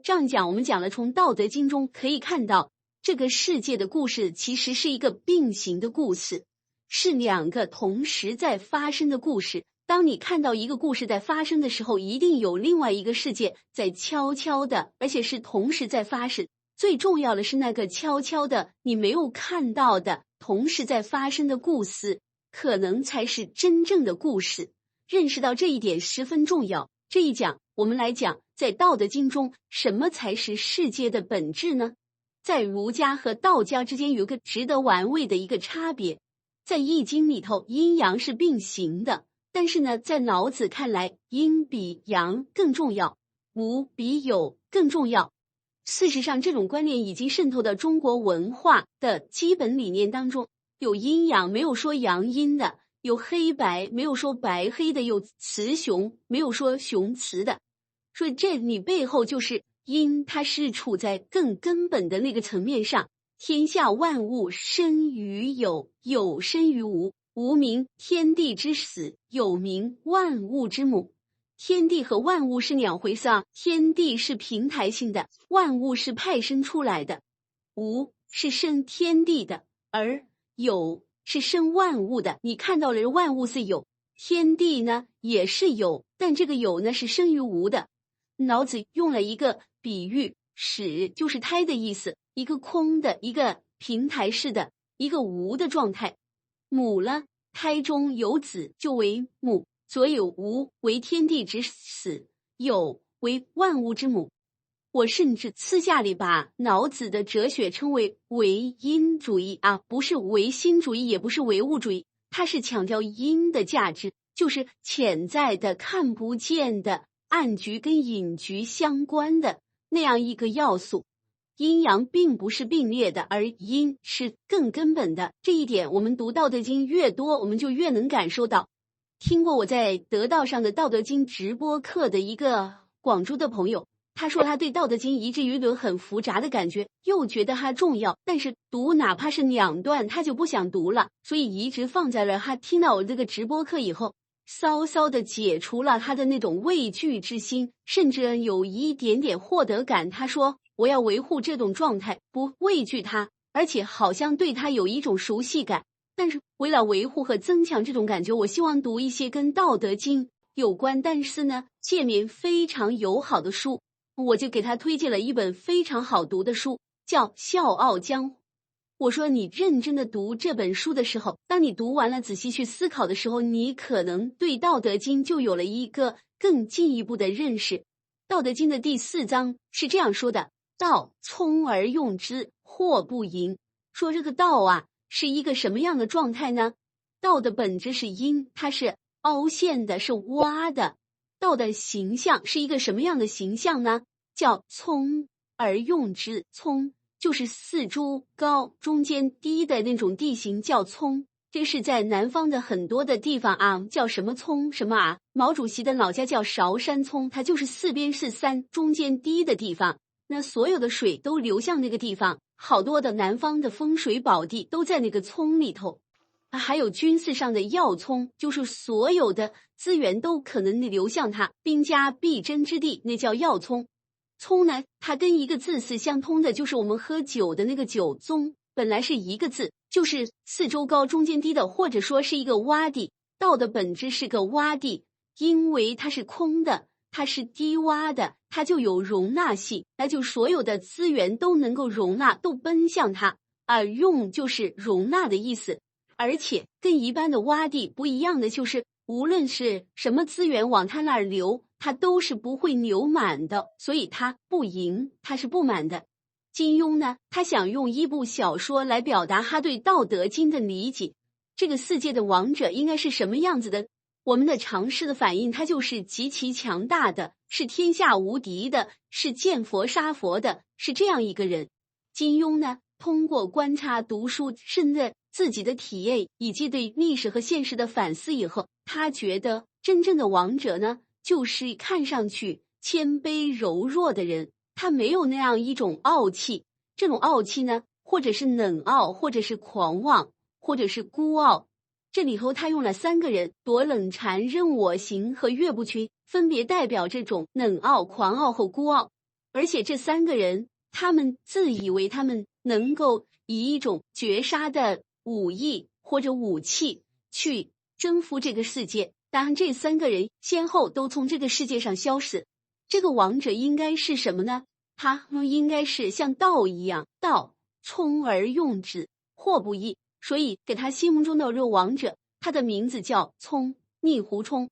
这样讲，我们讲了从《道德经》中可以看到，这个世界的故事其实是一个并行的故事，是两个同时在发生的故事。当你看到一个故事在发生的时候，一定有另外一个世界在悄悄的，而且是同时在发生。最重要的是那个悄悄的你没有看到的同时在发生的故事，可能才是真正的故事。认识到这一点十分重要。这一讲我们来讲，在道德经中什么才是世界的本质呢？在儒家和道家之间有个值得玩味的一个差别。在易经里头，阴阳是并行的，但是呢，在老子看来，阴比阳更重要，无比有更重要。事实上，这种观念已经渗透到中国文化的基本理念当中。有阴阳，没有说阳阴的；有黑白，没有说白黑的；有雌雄，没有说雄雌的。所以这里背后就是阴，它是处在更根本的那个层面上。天下万物生于有，有生于无。无名天地之始，有名万物之母。天地和万物是两回事啊，天地是平台性的，万物是派生出来的。无是生天地的，而有是生万物的。你看到了万物是有，天地呢也是有，但这个有呢是生于无的。老子用了一个比喻，始就是胎的意思，一个空的，一个平台式的，一个无的状态。母呢，胎中有子就为母，所以无为天地之始，有为万物之母。我甚至私下里把老子的哲学称为唯因主义啊，不是唯心主义，也不是唯物主义，它是强调因的价值，就是潜在的、看不见的、暗局跟隐局相关的那样一个要素。阴阳并不是并列的，而阴是更根本的。这一点我们读《道德经》越多，我们就越能感受到。听过我在得道上的《道德经》直播课的一个广州的朋友，他说他对《道德经》以至于有很复杂的感觉，又觉得它重要，但是读哪怕是2段他就不想读了，所以一直放在了他听到我这个直播课以后，稍稍的解除了他的那种畏惧之心，甚至有一点点获得感。他说我要维护这种状态，不畏惧它，而且好像对它有一种熟悉感。但是为了维护和增强这种感觉，我希望读一些跟《道德经》有关，但是呢界面非常友好的书。我就给他推荐了一本非常好读的书，叫《笑傲江湖》。我说你认真的读这本书的时候，当你读完了仔细去思考的时候，你可能对《道德经》就有了一个更进一步的认识。《道德经》的第4章是这样说的：道，聪而用之，或不盈。说这个道啊是一个什么样的状态呢？道的本质是阴，它是凹陷的，是洼的。道的形象是一个什么样的形象呢？叫聪而用之。聪就是四周高中间低的那种地形叫聪，这是在南方的很多的地方啊，叫什么聪什么啊。毛主席的老家叫韶山聪，它就是4边是山，中间低的地方，那所有的水都流向那个地方，好多的南方的风水宝地都在那个聪里头。还有军事上的要聪，就是所有的资源都可能流向它，兵家必争之地，那叫要聪。聪呢，它跟一个字是相通的，就是我们喝酒的那个酒宗，本来是一个字，就是四周高中间低的，或者说是一个洼地。道的本质是个洼地，因为它是空的，它是低洼的，它就有容纳性，那就所有的资源都能够容纳，都奔向它，而用就是容纳的意思。而且跟一般的洼地不一样的就是，无论是什么资源往它那儿流，它都是不会流满的，所以它不盈，它是不满的。金庸呢，他想用一部小说来表达他对《道德经》的理解。这个世界的王者应该是什么样子的？我们的常识的反应，他就是极其强大的，是天下无敌的，是见佛杀佛的，是这样一个人。金庸呢，通过观察、读书，甚至自己的体验以及对历史和现实的反思以后，他觉得真正的王者呢，就是看上去谦卑柔弱的人，他没有那样一种傲气。这种傲气呢，或者是冷傲，或者是狂妄，或者是孤傲。这里头他用了3个人：躲冷禅、任我行和岳不群，分别代表这种冷傲、狂傲和孤傲。而且这三个人，他们自以为他们能够以一种绝杀的武艺或者武器去征服这个世界。当然，这三个人先后都从这个世界上消失。这个王者应该是什么呢？他应该是像道一样，道冲而用之，祸不易。所以给他心目中的这个王者，他的名字叫冲，逆胡冲。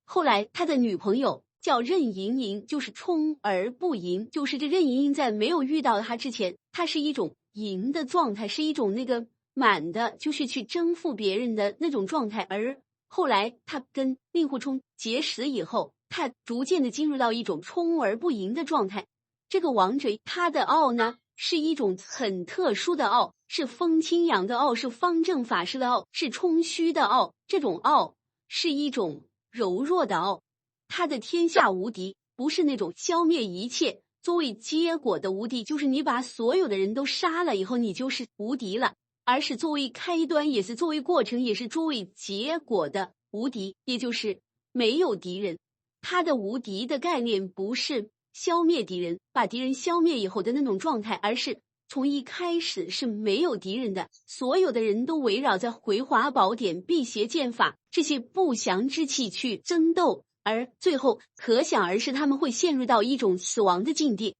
后来他的女朋友叫任盈盈，就是冲而不盈，就是这任盈盈在没有遇到他之前，他是一种盈的状态，是一种那个满的，就是去征服别人的那种状态。而后来他跟令狐冲结识以后，他逐渐的进入到一种冲而不盈的状态。这个王者他的傲呢，是一种很特殊的傲，是风清扬的傲，是方正法师的傲，是冲虚的傲。这种傲是一种柔弱的傲，他的天下无敌不是那种消灭一切作为结果的无敌，就是你把所有的人都杀了以后你就是无敌了，而是作为开端，也是作为过程，也是作为结果的无敌，也就是没有敌人。他的无敌的概念不是消灭敌人，把敌人消灭以后的那种状态，而是从一开始是没有敌人的，所有的人都围绕着回华宝典、辟邪剑法这些不祥之气去争斗，而最后可想而知他们会陷入到一种死亡的境地。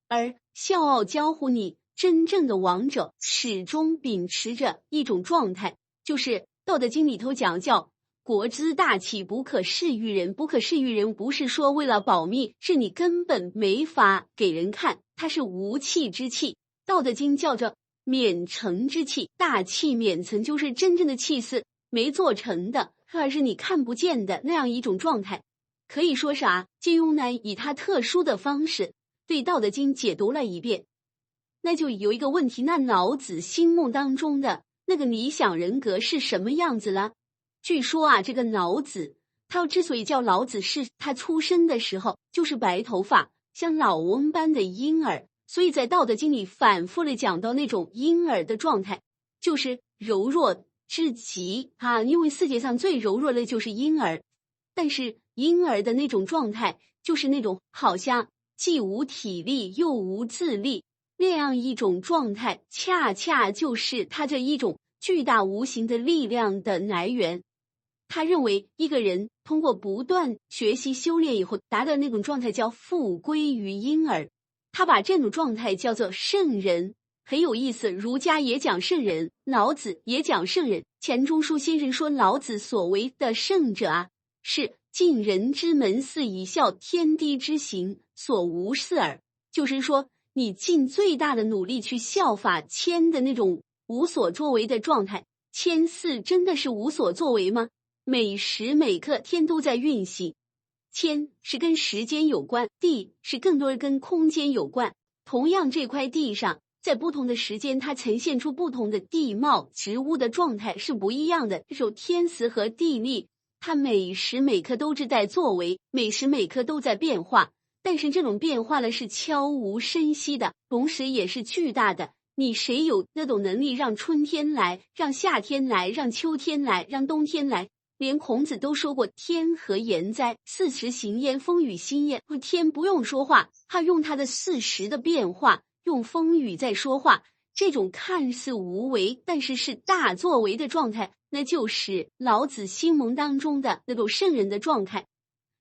而笑傲江湖里真正的王者始终秉持着一种状态，就是《道德经》里头讲叫国之大器不可示于人。不可示于人不是说为了保密，是你根本没法给人看，它是无器之器。道德经叫做免成之器，大器免成就是真正的器是没做成的，而是你看不见的那样一种状态。可以说啥？金庸呢以他特殊的方式对道德经解读了一遍。那就有一个问题，那老子心目当中的那个理想人格是什么样子了？据说啊，这个老子他之所以叫老子，是他出生的时候就是白头发，像老翁般的婴儿，所以在《道德经》里反复的讲到那种婴儿的状态，就是柔弱至极啊，因为世界上最柔弱的就是婴儿，但是婴儿的那种状态就是那种好像既无体力又无智力那样一种状态，恰恰就是他这一种巨大无形的力量的来源。他认为一个人通过不断学习修炼以后达到那种状态叫复归于婴儿，他把这种状态叫做圣人。很有意思，儒家也讲圣人，老子也讲圣人。钱钟书先生说老子所谓的圣者啊，是尽人之门驷以效天地之行，所无似耳。就是说你尽最大的努力去效法谦的那种无所作为的状态。谦驷真的是无所作为吗？每时每刻天都在运行。谦是跟时间有关，地是更多的跟空间有关。同样这块地上在不同的时间它呈现出不同的地貌植物的状态是不一样的。这种天时和地利它每时每刻都是在作为，每时每刻都在变化，但是这种变化呢是悄无声息的，同时也是巨大的。你谁有那种能力让春天来，让夏天来，让秋天来，让冬天来？连孔子都说过天和言哉四时行焉，风雨兴焉。天不用说话，他用他的四时的变化，用风雨在说话。这种看似无为但是是大作为的状态，那就是老子心目当中的那种圣人的状态。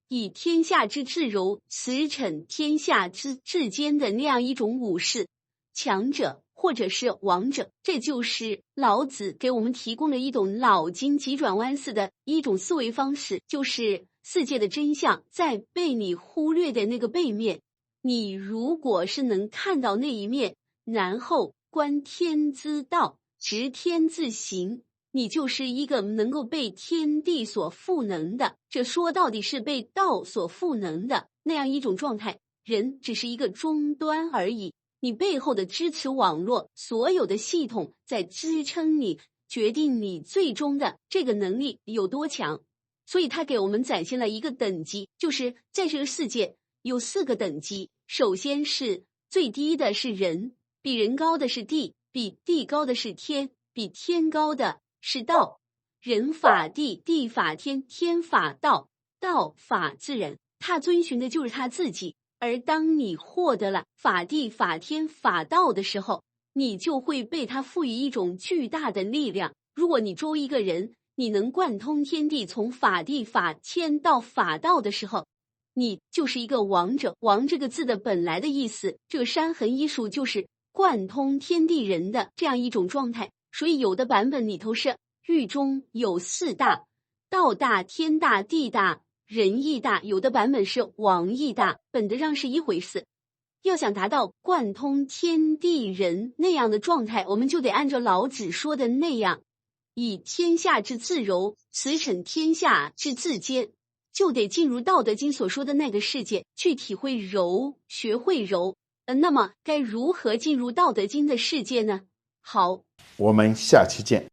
以天下之至柔，驰骋天下之至坚的那样一种武士，强者或者是王者，这就是老子给我们提供了一种脑筋急转弯式的一种思维方式，就是世界的真相在被你忽略的那个背面，你如果是能看到那一面，然后观天之道，执天之行，你就是一个能够被天地所赋能的，这说到底是被道所赋能的那样一种状态。人只是一个终端而已，你背后的支持网络，所有的系统在支撑你，决定你最终的这个能力有多强。所以他给我们展现了一个等级，就是在这个世界有4个等级。首先是最低的是人，比人高的是地，比地高的是天，比天高的是道。人法地，地法天，天法道，道法自然。他遵循的就是他自己。而当你获得了法地、法天、法道的时候，你就会被它赋予一种巨大的力量。如果你周一个人，你能贯通天地，从法地、法天到法道的时候，你就是一个王者。王这个字的本来的意思，这个山横一竖就是贯通天地人的这样一种状态。所以有的版本里头是狱中有四大，道大、天大、地大、人义大，有的版本是王义大，本质上是一回事。要想达到贯通天地人那样的状态，我们就得按照老子说的那样，以天下之自柔，驰骋天下之自坚，就得进入道德经所说的那个世界，去体会柔，学会柔。那么该如何进入道德经的世界呢？好，我们下期见。